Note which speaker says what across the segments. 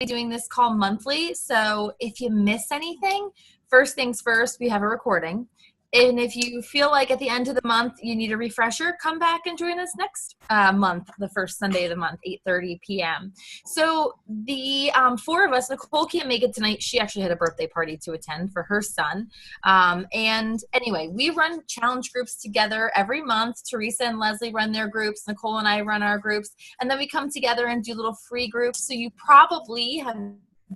Speaker 1: doing this call monthly, so if you miss anything, first things first, we have a recording. And if you feel like at the end of the month you need a refresher, come back and join us next month, the first Sunday of the month, 8:30 p.m. So the four of us, Nicole can't make it tonight. She actually had a birthday party to attend for her son. And anyway, we run challenge groups together every month. Teresa and Leslie run their groups. Nicole and I run our groups. And then we come together and do little free groups. So you probably have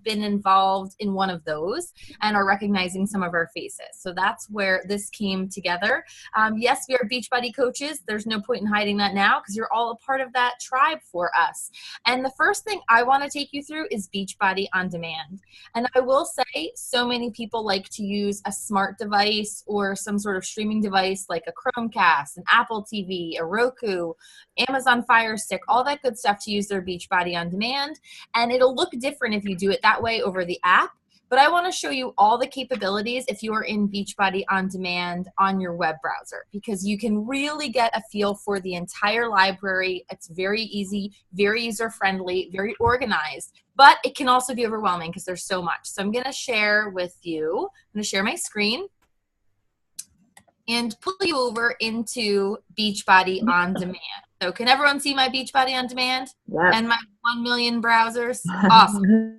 Speaker 1: been involved in one of those and are recognizing some of our faces. So that's where this came together. Yes, we are Beachbody coaches. There's no point in hiding that now because you're all a part of that tribe for us. And the first thing I want to take you through is Beachbody On Demand. And I will say so many people like to use a smart device or some sort of streaming device like a Chromecast, an Apple TV, a Roku, Amazon Fire Stick, all that good stuff to use their Beachbody On Demand. And it'll look different if you do it that way over the app. But I want to show you all the capabilities if you are in Beachbody On Demand on your web browser, because you can really get a feel for the entire library. It's very easy, very user-friendly, very organized, but it can also be overwhelming because there's so much. So I'm going to share with you, I'm going to share my screen and pull you over into Beachbody On Demand. So can everyone see my Beachbody On Demand?
Speaker 2: Yes.
Speaker 1: And my 1 million browsers? Awesome.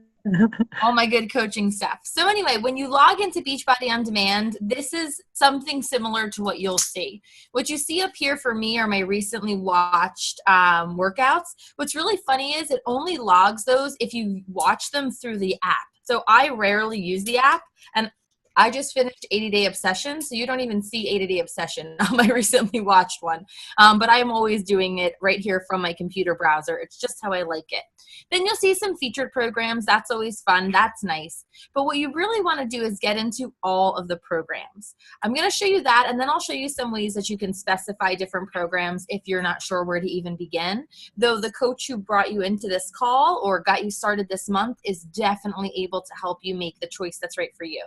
Speaker 1: All my good coaching stuff. So anyway, when you log into Beachbody On Demand, this is something similar to what you'll see. What you see up here for me are my recently watched workouts. What's really funny is it only logs those if you watch them through the app. So I rarely use the app, and I just finished 80 Day Obsession, so you don't even see 80 Day Obsession on my recently watched one. But I'm always doing it right here from my computer browser. It's just how I like it. Then you'll see some featured programs. That's always fun. That's nice. But what you really want to do is get into all of the programs. I'm going to show you that, and then I'll show you some ways that you can specify different programs if you're not sure where to even begin. Though the coach who brought you into this call or got you started this month is definitely able to help you make the choice that's right for you.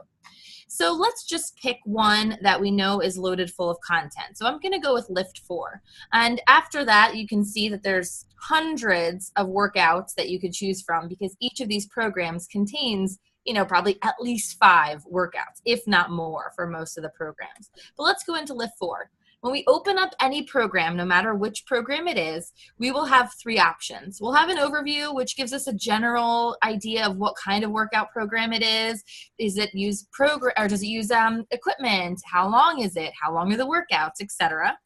Speaker 1: So let's just pick one that we know is loaded full of content. So I'm going to go with Lift 4. And after that, you can see that there's hundreds of workouts that you could choose from because each of these programs contains, you know, probably at least 5 workouts, if not more for most of the programs. But let's go into Lift 4. When we open up any program, no matter which program it is, we will have 3 options. We'll have an overview, which gives us a general idea of what kind of workout program it is. Is it use program or does it use equipment? How long is it? How long are the workouts, etc.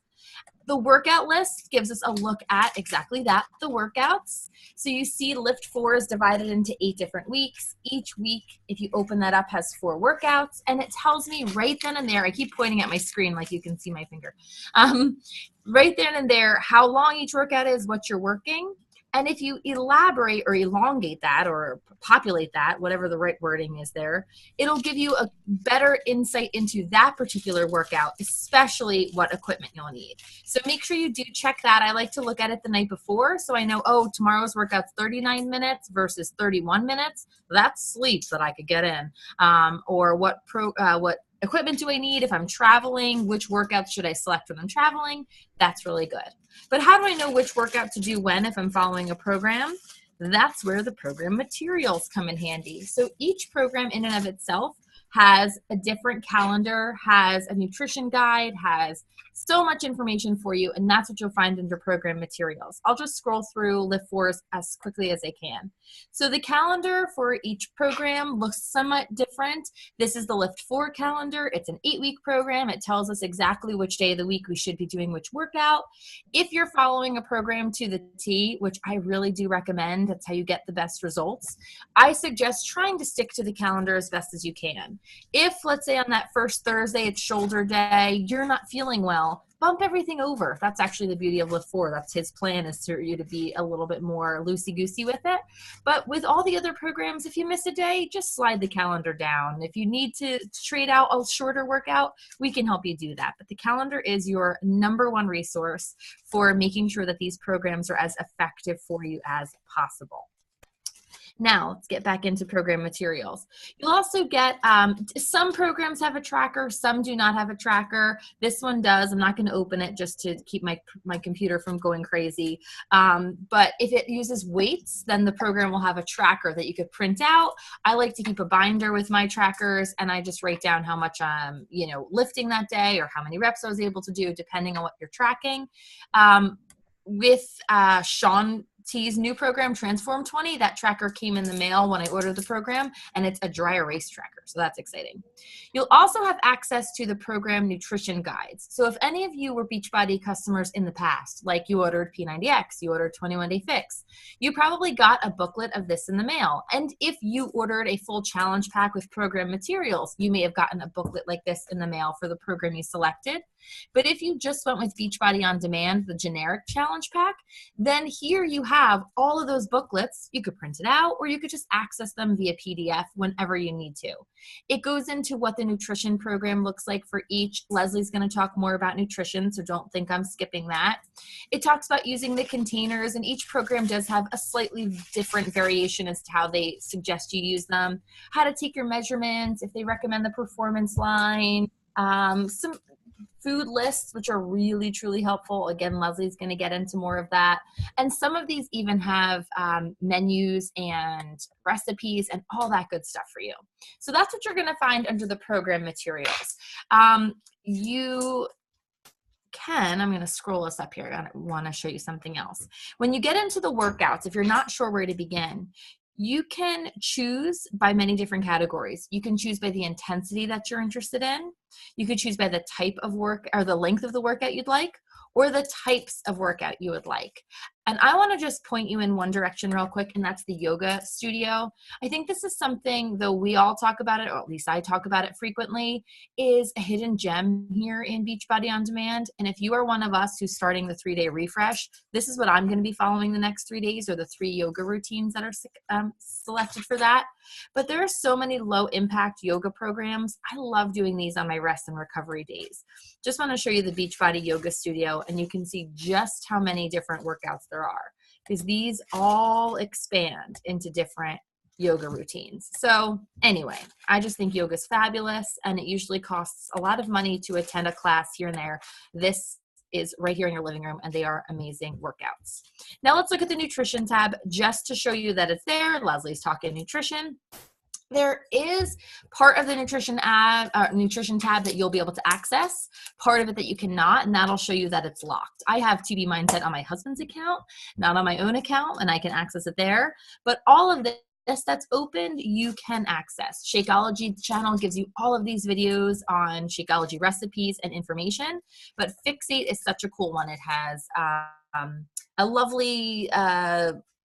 Speaker 1: The workout list gives us a look at exactly that, the workouts. So you see Lift 4 is divided into 8 different weeks. Each week, if you open that up, has 4 workouts, and it tells me right then and there, I keep pointing at my screen like you can see my finger, right then and there how long each workout is, what you're working. And if you elaborate or elongate that or populate that, whatever the right wording is there, it'll give you a better insight into that particular workout, especially what equipment you'll need. So make sure you do check that. I like to look at it the night before so I know, oh, tomorrow's workout's 39 minutes versus 31 minutes. That's sleep that I could get in. Or what equipment do I need if I'm traveling? Which workouts should I select when I'm traveling? That's really good. But how do I know which workout to do when if I'm following a program? That's where the program materials come in handy. So each program in and of itself has a different calendar, has a nutrition guide, has so much information for you, and that's what you'll find under program materials. I'll just scroll through Lift 4 as quickly as I can. So the calendar for each program looks somewhat different. This is the Lift 4 calendar. It's an 8-week program. It tells us exactly which day of the week we should be doing which workout. If you're following a program to the T, which I really do recommend, that's how you get the best results, I suggest trying to stick to the calendar as best as you can. If, let's say, on that first Thursday, it's shoulder day, you're not feeling well, bump everything over. That's actually the beauty of Lift 4. That's his plan, is for you to be a little bit more loosey-goosey with it. But with all the other programs, if you miss a day, just slide the calendar down. If you need to trade out a shorter workout, we can help you do that. But the calendar is your #1 resource for making sure that these programs are as effective for you as possible. Now, let's get back into program materials. You'll also get, some programs have a tracker, some do not have a tracker. This one does. I'm not going to open it just to keep my computer from going crazy. But if it uses weights, then the program will have a tracker that you could print out. I like to keep a binder with my trackers, and I just write down how much I'm, lifting that day or how many reps I was able to do, depending on what you're tracking. With Shaun T's new program, Transform 20, that tracker came in the mail when I ordered the program, and it's a dry erase tracker, so that's exciting. You'll also have access to the program nutrition guides. So if any of you were Beachbody customers in the past, like you ordered P90X, you ordered 21 Day Fix, you probably got a booklet of this in the mail. And if you ordered a full challenge pack with program materials, you may have gotten a booklet like this in the mail for the program you selected. But if you just went with Beachbody On Demand, the generic challenge pack, then here you have all of those booklets. You could print it out, or you could just access them via PDF whenever you need to. It goes into what the nutrition program looks like for each. Leslie's going to talk more about nutrition, so don't think I'm skipping that. It talks about using the containers, and each program does have a slightly different variation as to how they suggest you use them, how to take your measurements, if they recommend the performance line, some food lists, which are really, truly helpful. Again, Leslie's going to get into more of that. And some of these even have menus and recipes and all that good stuff for you. So that's what you're going to find under the program materials. You can, I'm going to scroll us up here. I want to show you something else. When you get into the workouts, if you're not sure where to begin, you can choose by many different categories. You can choose by the intensity that you're interested in. You could choose by the type of work or the length of the workout you'd like, or the types of workout you would like. And I want to just point you in one direction real quick, and that's the yoga studio. I think this is something, though we all talk about it, or at least I talk about it frequently, is a hidden gem here in Beachbody On Demand. And if you are one of us who's starting the 3-day refresh, this is what I'm going to be following the next 3 days, or the 3 yoga routines that are selected for that. But there are so many low impact yoga programs. I love doing these on my rest and recovery days. Just want to show you the Beachbody Yoga Studio, and you can see just how many different workouts there are, because these all expand into different yoga routines. So anyway, I just think yoga is fabulous, and it usually costs a lot of money to attend a class here and there. This is right here in your living room, and they are amazing workouts. Now let's look at the nutrition tab just to show you that it's there. Leslie's talking nutrition. There is part of the nutrition tab that you'll be able to access, part of it that you cannot, and that'll show you that it's locked. I have TB Mindset on my husband's account, not on my own account, and I can access it there. But all of this that's opened, you can access. Shakeology channel gives you all of these videos on Shakeology recipes and information, but Fixate is such a cool one. It has a lovely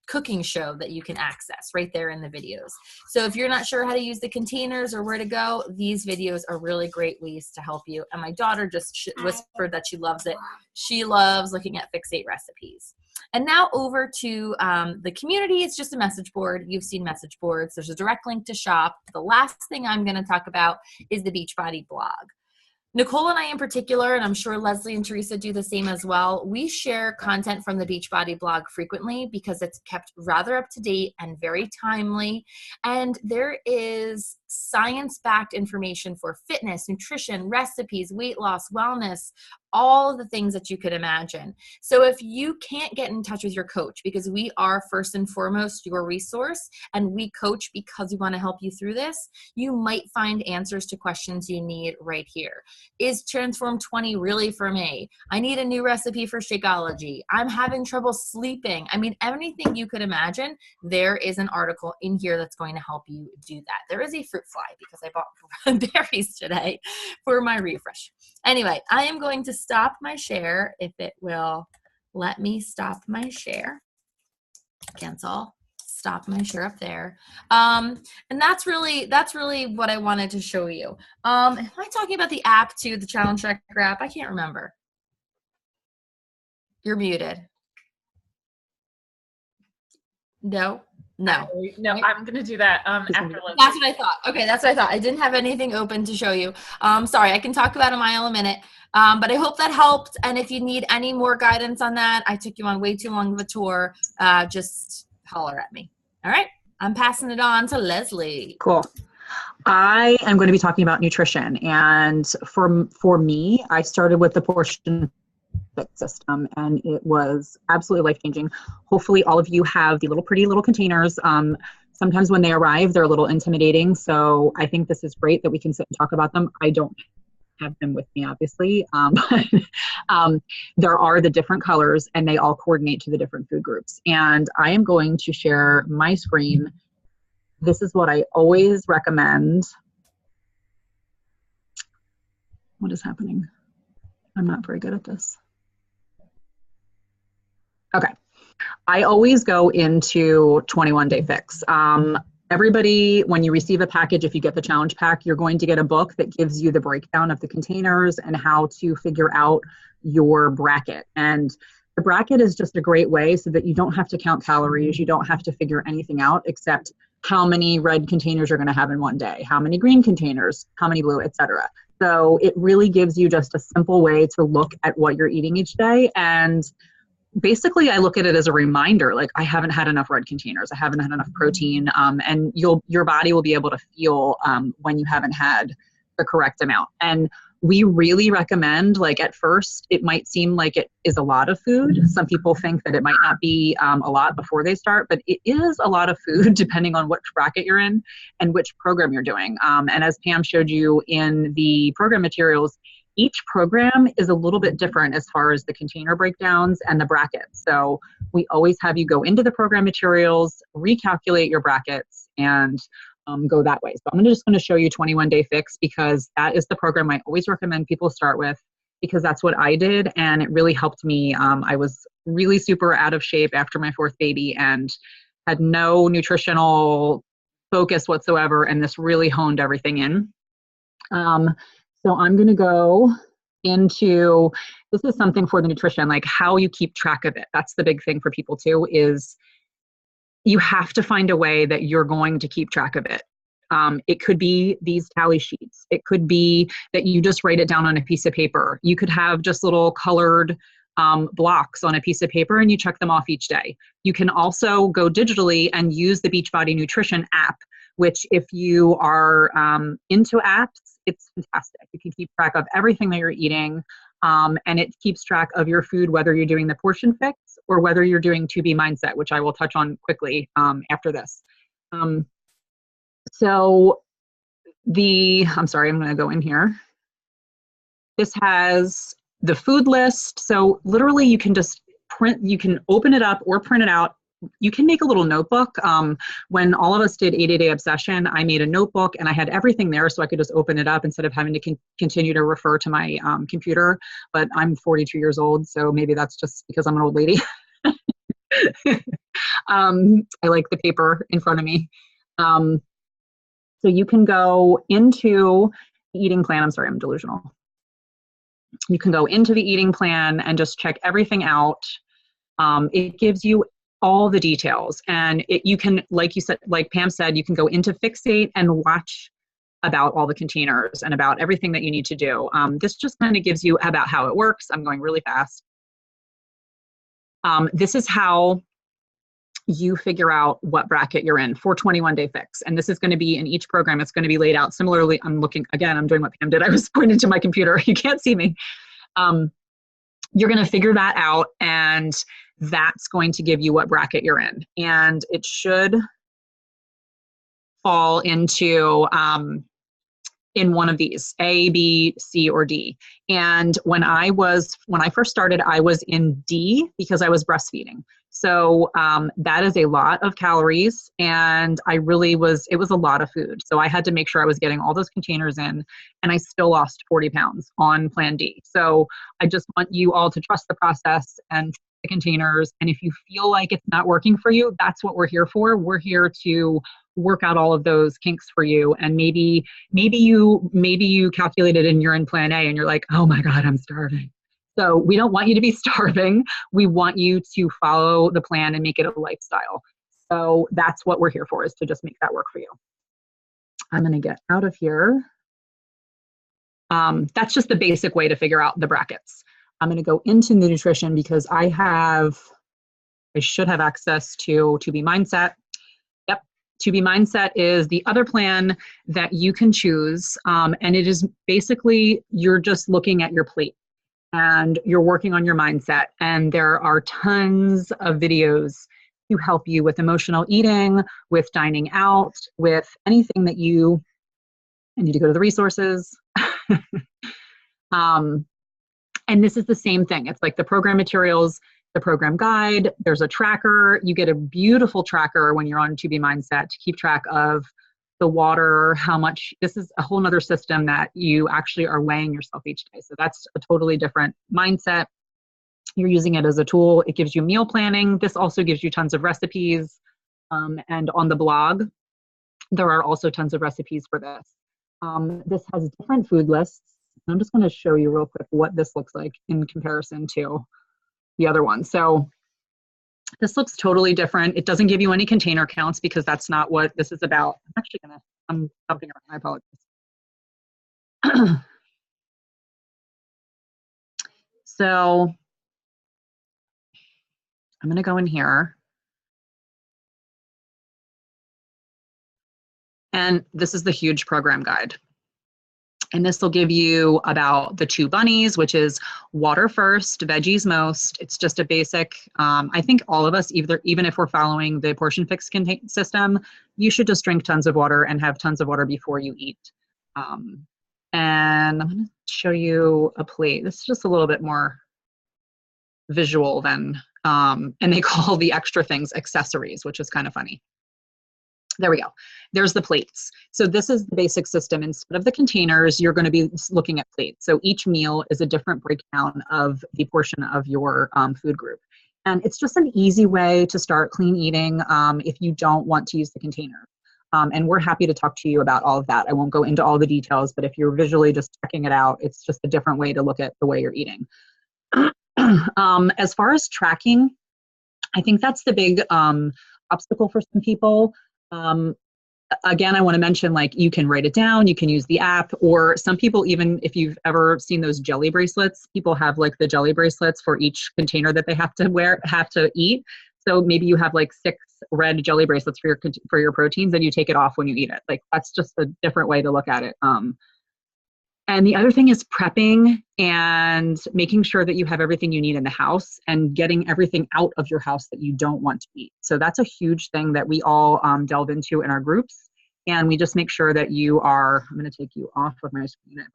Speaker 1: cooking show that you can access right there in the videos. So if you're not sure how to use the containers or where to go, these videos are really great ways to help you. And my daughter just whispered that she loves it. She loves looking at Fixate recipes. And now over to the community. It's just a message board. You've seen message boards. There's a direct link to shop. The last thing I'm going to talk about is the Beachbody blog. Nicole and I in particular, and I'm sure Leslie and Teresa do the same as well, we share content from the Beachbody blog frequently because it's kept rather up to date and very timely. And there is science-backed information for fitness, nutrition, recipes, weight loss, wellness, all of the things that you could imagine. So if you can't get in touch with your coach, because we are first and foremost your resource, and we coach because we want to help you through this, you might find answers to questions you need right here. Is Transform 20 really for me? I need a new recipe for Shakeology. I'm having trouble sleeping. I mean, anything you could imagine, there is an article in here that's going to help you do that. There is a fruit fly because I bought berries today for my refresh. Anyway, I am going to stop my share if it will let me stop my share. Cancel. Stop my share up there. And that's really what I wanted to show you. Am I talking about the app too, the Challenge Tracker app? I can't remember. You're muted. No.
Speaker 2: I'm going to do that after.
Speaker 1: That's what I thought. Okay, that's what I thought. I didn't have anything open to show you. Sorry, I can talk about a mile a minute. But I hope that helped. And if you need any more guidance on that, I took you on way too long of a tour. Just holler at me. All right. I'm passing it on to Leslie.
Speaker 3: Cool. I am going to be talking about nutrition, and for me, I started with the Portion Fix system, and it was absolutely life-changing. Hopefully all of you have the pretty little containers. Sometimes when they arrive, they're a little intimidating, so I think this is great that we can sit and talk about them. I don't have them with me, obviously, but there are the different colors, and they all coordinate to the different food groups. And I am going to share my screen. This is what I always recommend. What is happening? I'm not very good at this. Okay. I always go into 21 Day Fix. Everybody, when you receive a package, if you get the challenge pack, you're going to get a book that gives you the breakdown of the containers and how to figure out your bracket. And the bracket is just a great way so that you don't have to count calories. You don't have to figure anything out except how many red containers you're going to have in one day, how many green containers, how many blue, etc. So it really gives you just a simple way to look at what you're eating each day. And basically, I look at it as a reminder, like I haven't had enough red containers, I haven't had enough protein, and your body will be able to feel when you haven't had the correct amount. And we really recommend, like at first, it might seem like it is a lot of food. Some people think that it might not be a lot before they start, but it is a lot of food depending on which bracket you're in and which program you're doing. And as Pam showed you in the program materials, each program is a little bit different as far as the container breakdowns and the brackets. So we always have you go into the program materials, recalculate your brackets, and go that way. So I'm just going to show you 21 Day Fix because that is the program I always recommend people start with because that's what I did and it really helped me. I was really super out of shape after my fourth baby and had no nutritional focus whatsoever, and this really honed everything in. So I'm going to go into, this is something for the nutrition, like how you keep track of it. That's the big thing for people too, is you have to find a way that you're going to keep track of it. It could be these tally sheets. It could be that you just write it down on a piece of paper. You could have just little colored blocks on a piece of paper and you check them off each day. You can also go digitally and use the Beachbody Nutrition app, which if you are into apps, it's fantastic. You can keep track of everything that you're eating, and it keeps track of your food, whether you're doing the Portion Fix or whether you're doing 2B Mindset, which I will touch on quickly after this. So I'm sorry, I'm going to go in here. This has the food list. So literally you can just you can open it up or print it out. You can make a little notebook. When all of us did 80-Day Obsession, I made a notebook and I had everything there so I could just open it up instead of having to continue to refer to my computer. But I'm 42 years old, so maybe that's just because I'm an old lady. I like the paper in front of me. So you can go into the eating plan. I'm sorry, I'm delusional. You can go into the eating plan and just check everything out. It gives you all the details, and you can, like you said, like Pam said, you can go into Fixate and watch about all the containers and about everything that you need to do. This just kind of gives you about how it works. I'm going really fast. This is how you figure out what bracket you're in for 21 Day Fix. And this is going to be in each program. It's going to be laid out similarly. I'm doing what Pam did. I was pointing to my computer. You can't see me. You're going to figure that out, and that's going to give you what bracket you're in. And it should fall into in one of these, A, B, C, or D. And when I first started, I was in D because I was breastfeeding. So that is a lot of calories, and it was a lot of food. So I had to make sure I was getting all those containers in, and I still lost 40 pounds on Plan D. So I just want you all to trust the process and the containers. And if you feel like it's not working for you, that's what we're here for. We're here to work out all of those kinks for you. And maybe you calculated and you're in Plan A and you're like, oh my God, I'm starving. So we don't want you to be starving. We want you to follow the plan and make it a lifestyle. So that's what we're here for, is to just make that work for you. I'm going to get out of here. That's just the basic way to figure out the brackets. I'm going to go into the nutrition because I should have access to 2B Mindset. Yep. To Be Mindset is the other plan that you can choose. And it is basically, you're just looking at your plate and you're working on your mindset. And there are tons of videos to help you with emotional eating, with dining out, with anything that I need to go to the resources. And this is the same thing. It's like the program materials, the program guide, there's a tracker. You get a beautiful tracker when you're on To Be Mindset to keep track of the water, how much. This is a whole nother system that you actually are weighing yourself each day. So that's a totally different mindset. You're using it as a tool. It gives you meal planning. This also gives you tons of recipes. And on the blog, there are also tons of recipes for this. This has different food lists. I'm just going to show you real quick what this looks like in comparison to the other one. So this looks totally different. It doesn't give you any container counts because that's not what this is about. I'm jumping around, I apologize. So I'm going to go in here. And this is the huge program guide. And this will give you about the 2 bunnies, which is water first, veggies most. It's just a basic, I think all of us, even if we're following the Portion Fix system, you should just drink tons of water and have tons of water before you eat. And I'm going to show you a plate. This is just a little bit more visual than, and they call the extra things accessories, which is kind of funny. There we go. There's the plates. So this is the basic system. Instead of the containers, you're going to be looking at plates. So each meal is a different breakdown of the portion of your food group. And it's just an easy way to start clean eating if you don't want to use the container. And we're happy to talk to you about all of that. I won't go into all the details, but if you're visually just checking it out, it's just a different way to look at the way you're eating. As far as tracking, I think that's the big obstacle for some people. Again, I want to mention, like, you can write it down, you can use the app, or some people, even if you've ever seen those jelly bracelets, people have like the jelly bracelets for each container that they have to eat. So maybe you have like 6 red jelly bracelets for your proteins and you take it off when you eat it. Like, that's just a different way to look at it. And the other thing is prepping and making sure that you have everything you need in the house and getting everything out of your house that you don't want to eat. So that's a huge thing that we all delve into in our groups. And we just make sure that you are, I'm going to take you off of my screen.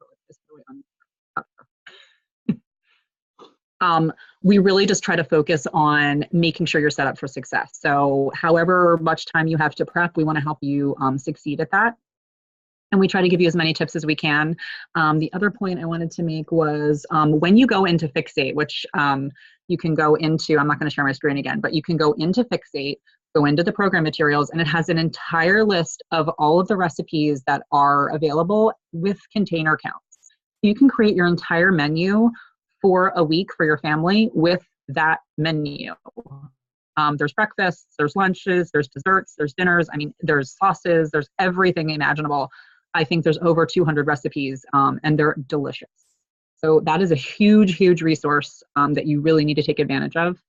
Speaker 3: We really just try to focus on making sure you're set up for success. So however much time you have to prep, we want to help you succeed at that. And we try to give you as many tips as we can. The other point I wanted to make was when you go into Fixate, which you can go into, I'm not going to share my screen again, but you can go into Fixate, go into the program materials, and it has an entire list of all of the recipes that are available with container counts. You can create your entire menu for a week for your family with that menu. There's breakfasts, there's lunches, there's desserts, there's dinners. I mean, there's sauces, there's everything imaginable. I think there's over 200 recipes, and they're delicious. So that is a huge, huge resource that you really need to take advantage of.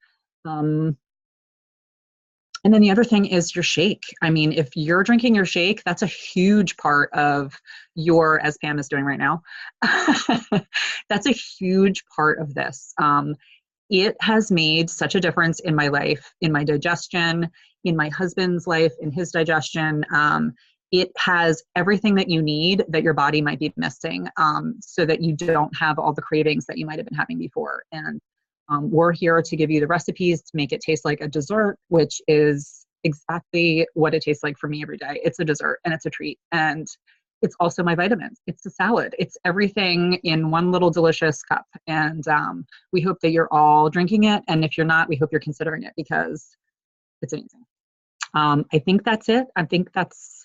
Speaker 3: And then the other thing is your shake. I mean, if you're drinking your shake, that's a huge part of your, as Pam is doing right now, that's a huge part of this. It has made such a difference in my life, in my digestion, in my husband's life, in his digestion. It has everything that you need that your body might be missing, so that you don't have all the cravings that you might have been having before. And we're here to give you the recipes to make it taste like a dessert, which is exactly what it tastes like for me every day. It's a dessert and it's a treat. And it's also my vitamins. It's a salad. It's everything in one little delicious cup. And we hope that you're all drinking it. And if you're not, we hope you're considering it because it's amazing. I think that's it. I think that's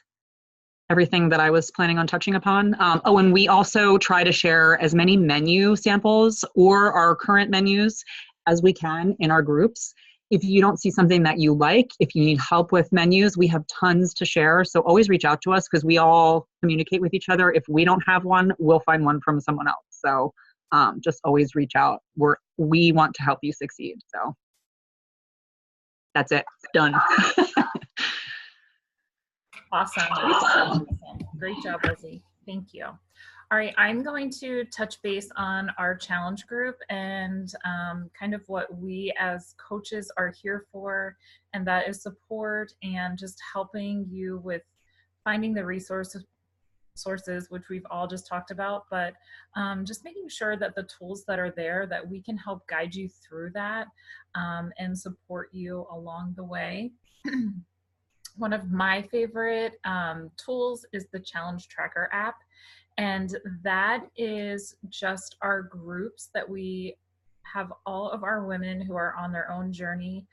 Speaker 3: everything that I was planning on touching upon. Oh, and we also try to share as many menu samples or our current menus as we can in our groups. If you don't see something that you like, if you need help with menus, we have tons to share. So always reach out to us because we all communicate with each other. If we don't have one, we'll find one from someone else. So just always reach out. We want to help you succeed. So that's it. Done.
Speaker 2: Awesome. Great job, Leslie. Thank you. All right, I'm going to touch base on our challenge group and kind of what we as coaches are here for, and that is support and just helping you with finding the resources, which we've all just talked about, but just making sure that the tools that are there, that we can help guide you through that and support you along the way. One of my favorite tools is the Challenge Tracker app. And that is just our groups that we have all of our women who are on their own journey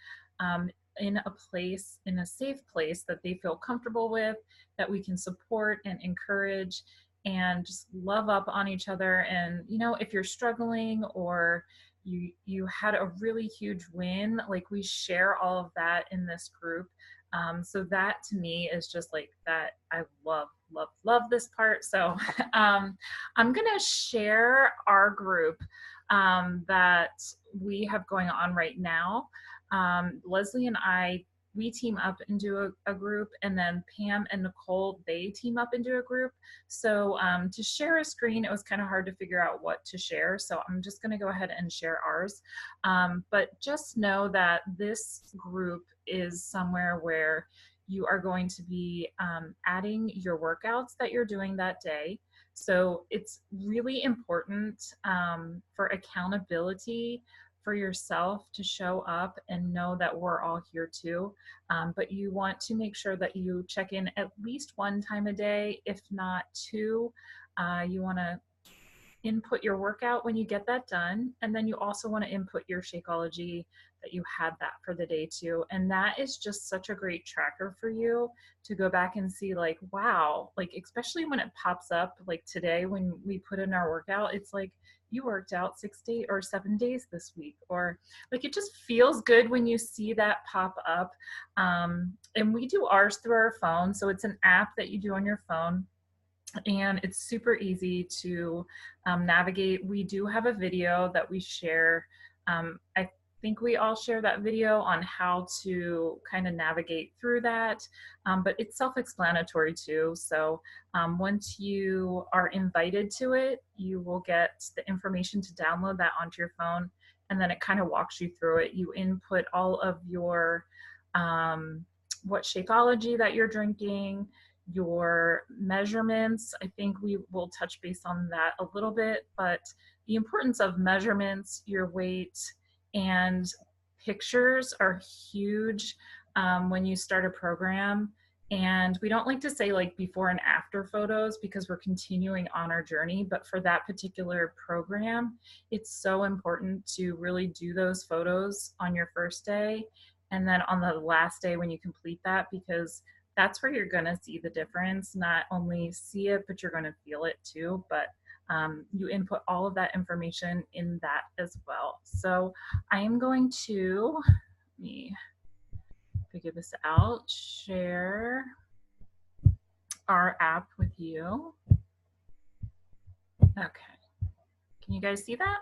Speaker 2: in a safe place that they feel comfortable with, that we can support and encourage and just love up on each other. And, you know, if you're struggling or you had a really huge win, like we share all of that in this group. So that to me is just like that. I love this part. So I'm going to share our group that we have going on right now. Leslie and I, we team up into a group, and then Pam and Nicole, they team up into a group. So to share a screen, it was kind of hard to figure out what to share. So I'm just going to go ahead and share ours. But just know that this group is somewhere where you are going to be adding your workouts that you're doing that day. So it's really important for accountability for yourself to show up and know that we're all here too. But you want to make sure that you check in at least one time a day, if not two. You want to input your workout when you get that done. And then you also want to input your Shakeology that you had that for the day too. And that is just such a great tracker for you to go back and see like, wow, like especially when it pops up like today when we put in our workout, it's like, you worked out 6 days or 7 days this week, or like it just feels good when you see that pop up. And we do ours through our phone. So it's an app that you do on your phone. And it's super easy to navigate. We do have a video that we share. I think we all share that video on how to kind of navigate through that, but it's self-explanatory too. So once you are invited to it, you will get the information to download that onto your phone, and then it kind of walks you through it. You input all of your what Shakeology that you're drinking, your measurements. I think we will touch base on that a little bit, but the importance of measurements, your weight, and pictures are huge when you start a program. And we don't like to say like before and after photos because we're continuing on our journey, but for that particular program, it's so important to really do those photos on your first day and then on the last day when you complete that, because that's where you're going to see the difference. Not only see it, but you're going to feel it too. But you input all of that information in that as well. So I am going to, let me figure this out, share our app with you. Okay. Can you guys see that?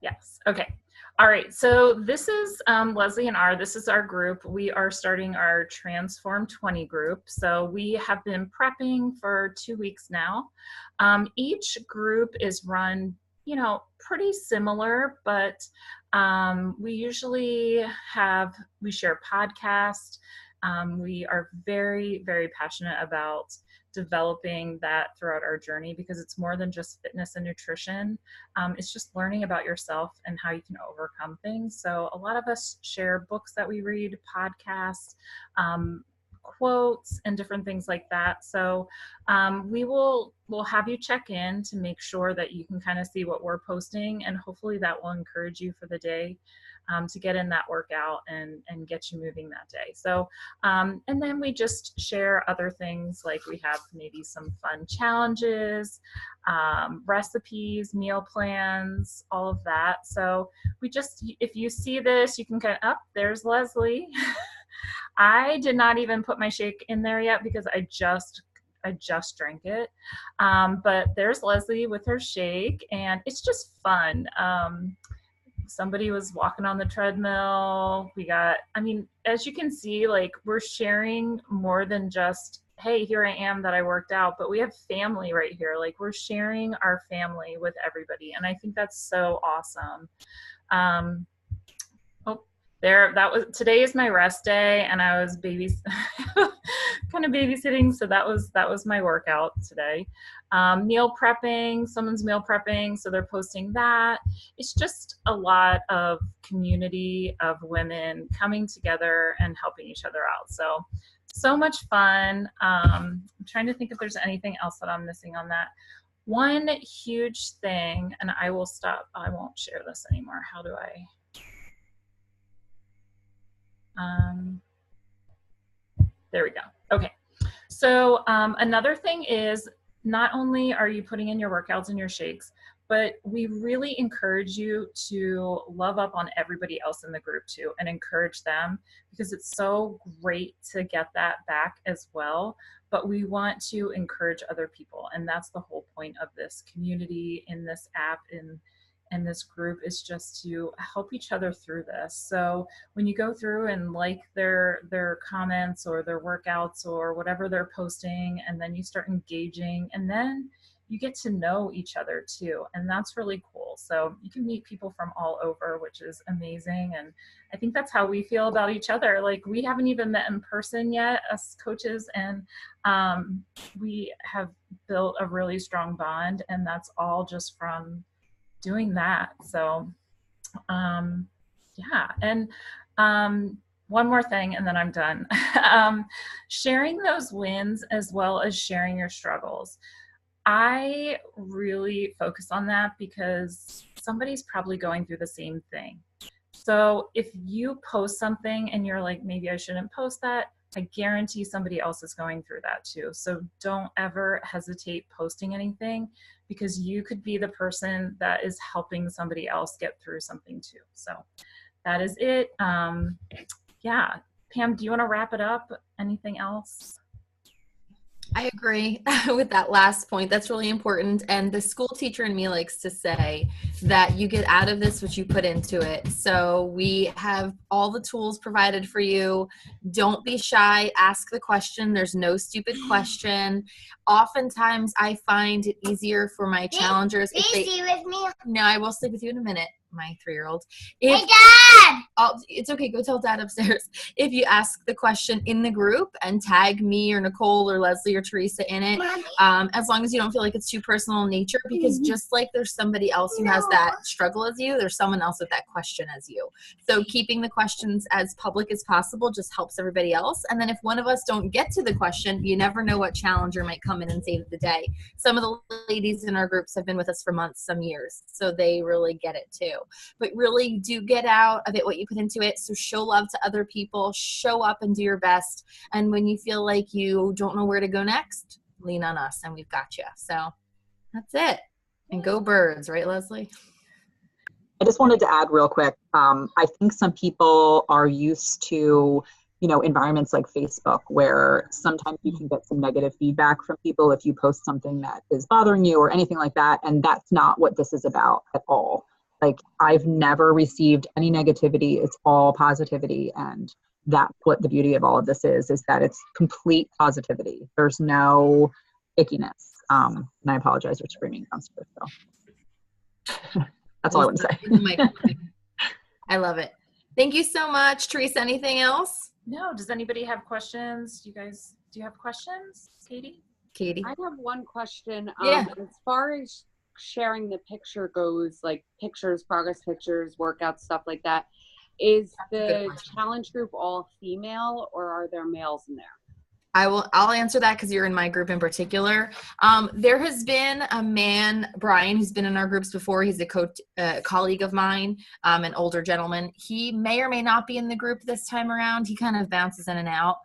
Speaker 2: Yes. Okay. All right, so this is Leslie and this is our group. We are starting our Transform 20 group. So we have been prepping for 2 weeks now. Each group is run, you know, pretty similar, but we usually we share podcasts. We are very, very passionate about developing that throughout our journey because it's more than just fitness and nutrition. It's just learning about yourself and how you can overcome things. So a lot of us share books that we read, podcasts, quotes, and different things like that. So we'll have you check in to make sure that you can kind of see what we're posting, and hopefully that will encourage you for the day to get in that workout and get you moving that day. So, and then we just share other things, like we have maybe some fun challenges, recipes, meal plans, all of that. So we just, if you see this, you can kind of, there's Leslie. I did not even put my shake in there yet because I just drank it. But there's Leslie with her shake, and it's just fun. somebody was walking on the treadmill. We got, I mean, as you can see, like we're sharing more than just, hey, here I am that I worked out, but we have family right here. Like we're sharing our family with everybody. And I think that's so awesome. Today is my rest day, and I was kind of babysitting. So that was my workout today. Meal prepping, someone's meal prepping, so they're posting that. It's just a lot of community of women coming together and helping each other out. So much fun. I'm trying to think if there's anything else that I'm missing on that. One huge thing, and I will stop. I won't share this anymore. How do I? There we go. Okay. So another thing is, not only are you putting in your workouts and your shakes, but we really encourage you to love up on everybody else in the group too, and encourage them, because it's so great to get that back as well. But we want to encourage other people. And that's the whole point of this community in this app, and this group, is just to help each other through this. So when you go through and like their comments or their workouts or whatever they're posting, and then you start engaging, and then you get to know each other too. And that's really cool. So you can meet people from all over, which is amazing. And I think that's how we feel about each other. Like we haven't even met in person yet, us coaches, and we have built a really strong bond, and that's all just from doing that. So yeah. And one more thing, and then I'm done. Sharing those wins as well as sharing your struggles. I really focus on that because somebody's probably going through the same thing. So if you post something and you're like, maybe I shouldn't post that, I guarantee somebody else is going through that too. So don't ever hesitate posting anything, because you could be the person that is helping somebody else get through something too. So that is it. Yeah. Pam, do you want to wrap it up? Anything else?
Speaker 1: I agree with that last point. That's really important. And the school teacher in me likes to say that you get out of this what you put into it. So we have all the tools provided for you. Don't be shy. Ask the question. There's no stupid question. Oftentimes I find it easier for my challengers.
Speaker 4: Will you stay with me?
Speaker 1: No, I will sleep with you in a minute, my 3-year-old.
Speaker 4: Hey, Dad!
Speaker 1: It's okay. Go tell Dad upstairs. If you ask the question in the group and tag me or Nicole or Leslie or Teresa in it, as long as you don't feel like it's too personal in nature, because just like there's somebody else who has that struggle as you, there's someone else with that question as you. So keeping the questions as public as possible just helps everybody else. And then if one of us don't get to the question, you never know what challenger might come in and save the day. Some of the ladies in our groups have been with us for months, some years, so they really get it too. But really do get out of it what you put into it. So show love to other people, show up and do your best. And when you feel like you don't know where to go next, lean on us and we've got you. So that's it. And go birds, right, Leslie?
Speaker 3: I just wanted to add real quick. I think some people are used to, environments like Facebook, where sometimes you can get some negative feedback from people if you post something that is bothering you or anything like that. And that's not what this is about at all. Like, I've never received any negativity. It's all positivity. And that's what the beauty of all of this is that it's complete positivity. There's no ickiness. And I apologize for screaming downstairs. So that's all I want to say.
Speaker 1: I love it. Thank you so much. Teresa, anything else?
Speaker 2: No. Does anybody have questions? Do you have questions, Katie?
Speaker 1: Katie?
Speaker 5: I have one question.
Speaker 1: Yeah.
Speaker 5: As far as sharing the picture goes, like pictures, progress pictures, workout stuff like that, is the challenge group all female, or are there males in there?
Speaker 1: I'll answer that because you're in my group in particular. There has been a man, Brian, who's been in our groups before. He's a colleague of mine, an older gentleman. He may or may not be in the group this time around. He kind of bounces in and out.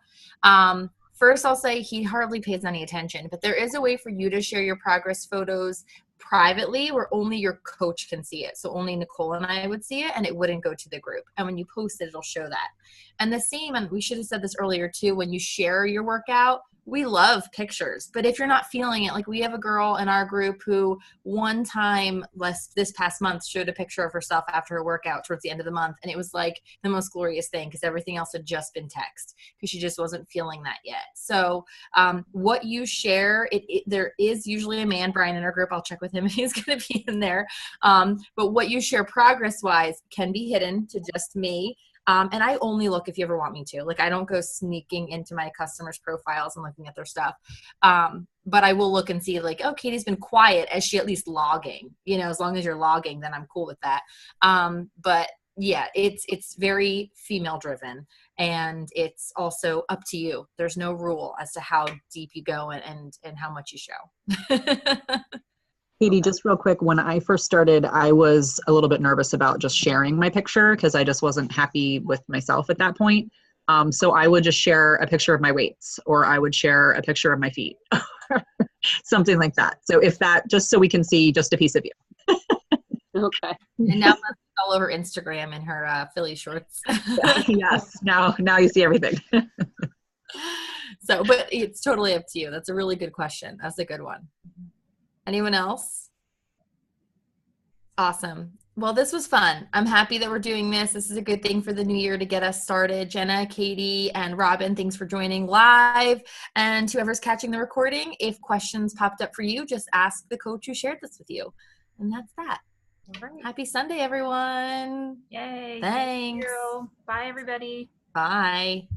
Speaker 1: First, I'll say he hardly pays any attention, but there is a way for you to share your progress photos privately where only your coach can see it. So only Nicole and I would see it, and it wouldn't go to the group. And when you post it, it'll show that. And the same, and we should have said this earlier too, when you share your workout, we love pictures, but if you're not feeling it, like we have a girl in our group who one time this past month showed a picture of herself after her workout towards the end of the month. And it was like the most glorious thing because everything else had just been text because she just wasn't feeling that yet. So what you share, there is usually a man, Brian, in our group. I'll check with him if he's going to be in there. But what you share progress wise can be hidden to just me. And I only look if you ever want me to. Like, I don't go sneaking into my customers' profiles and looking at their stuff. But I will look and see, like, oh, Katie's been quiet. Is she at least logging? You know, as long as you're logging, then I'm cool with that. But yeah, it's very female driven, and it's also up to you. There's no rule as to how deep you go and how much you show.
Speaker 3: Katie, just real quick, when I first started, I was a little bit nervous about just sharing my picture because I just wasn't happy with myself at that point. So I would just share a picture of my weights, or I would share a picture of my feet, something like that. So if that, just so we can see just a piece of you.
Speaker 5: Okay.
Speaker 1: And now that's all over Instagram in her Philly shorts.
Speaker 3: Yes, now you see everything.
Speaker 1: So, but it's totally up to you. That's a really good question. That's a good one. Anyone else? Awesome. Well, this was fun. I'm happy that we're doing this. This is a good thing for the new year to get us started. Jenna, Katie, and Robin, thanks for joining live. And whoever's catching the recording, if questions popped up for you, just ask the coach who shared this with you. And that's that.
Speaker 2: All right.
Speaker 1: Happy Sunday, everyone.
Speaker 2: Yay.
Speaker 1: Thanks.
Speaker 2: Thank you. Bye, everybody.
Speaker 1: Bye.